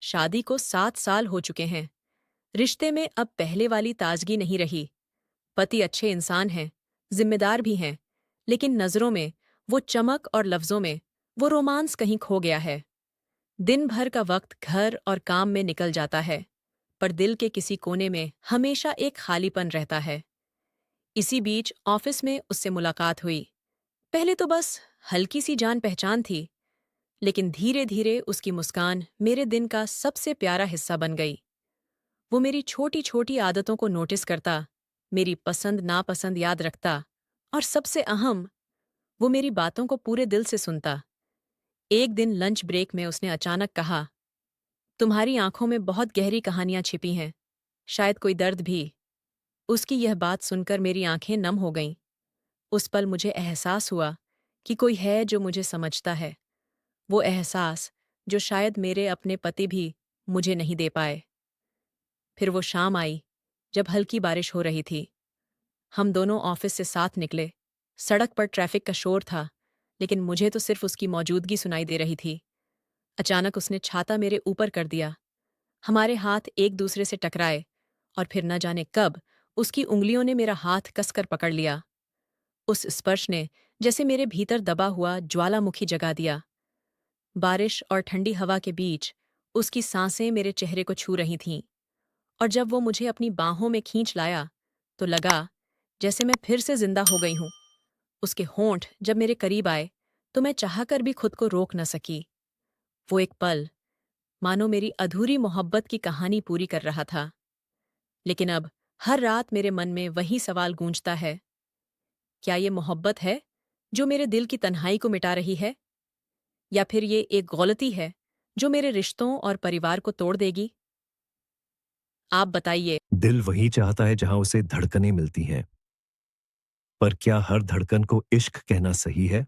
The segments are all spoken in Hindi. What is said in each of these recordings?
शादी को 7 साल हो चुके हैं। रिश्ते में अब पहले वाली ताजगी नहीं रही। पति अच्छे इंसान हैं, जिम्मेदार भी हैं, लेकिन नजरों में वो चमक और लफ्जों में वो रोमांस कहीं खो गया है। दिन भर का वक्त घर और काम में निकल जाता है, पर दिल के किसी कोने में हमेशा एक खालीपन रहता है। इसी बीच ऑफिस में उससे मुलाकात हुई। पहले तो बस हल्की सी जान पहचान थी, लेकिन धीरे धीरे उसकी मुस्कान मेरे दिन का सबसे प्यारा हिस्सा बन गई। वो मेरी छोटी छोटी आदतों को नोटिस करता, मेरी पसंद नापसंद याद रखता, और सबसे अहम, वो मेरी बातों को पूरे दिल से सुनता। एक दिन लंच ब्रेक में उसने अचानक कहा, तुम्हारी आंखों में बहुत गहरी कहानियां छिपी हैं, शायद कोई दर्द भी। उसकी यह बात सुनकर मेरी आंखें नम हो गईं। उस पल मुझे एहसास हुआ कि कोई है जो मुझे समझता है, वो एहसास जो शायद मेरे अपने पति भी मुझे नहीं दे पाए। फिर वो शाम आई, जब हल्की बारिश हो रही थी। हम दोनों ऑफिस से साथ निकले। सड़क पर ट्रैफिक का शोर था, लेकिन मुझे तो सिर्फ उसकी मौजूदगी सुनाई दे रही थी। अचानक उसने छाता मेरे ऊपर कर दिया। हमारे हाथ एक दूसरे से टकराए, और फिर न जाने कब उसकी उंगलियों ने मेरा हाथ कसकर पकड़ लिया। उस स्पर्श ने जैसे मेरे भीतर दबा हुआ ज्वालामुखी जगा दिया। बारिश और ठंडी हवा के बीच उसकी सांसें मेरे चेहरे को छू रही थीं, और जब वो मुझे अपनी बाहों में खींच लाया, तो लगा जैसे मैं फिर से जिंदा हो गई हूं। उसके होंठ जब मेरे करीब आए, तो मैं चाहकर भी खुद को रोक न सकी। वो एक पल मानो मेरी अधूरी मोहब्बत की कहानी पूरी कर रहा था। लेकिन अब हर रात मेरे मन में वही सवाल गूंजता है, क्या ये मोहब्बत है जो मेरे दिल की तन्हाई को मिटा रही है, या फिर ये एक गलती है जो मेरे रिश्तों और परिवार को तोड़ देगी? आप बताइए। दिल वही चाहता है जहां उसे धड़कनें मिलती हैं। पर क्या हर धड़कन को इश्क कहना सही है?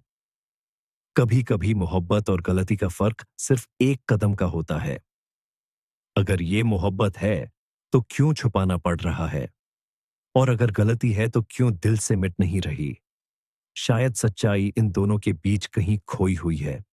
कभी कभी मोहब्बत और गलती का फर्क सिर्फ एक कदम का होता है। अगर ये मोहब्बत है तो क्यों छुपाना पड़ रहा है? और अगर गलती है तो क्यों दिल से मिट नहीं रही? शायद सच्चाई इन दोनों के बीच कहीं खोई हुई है।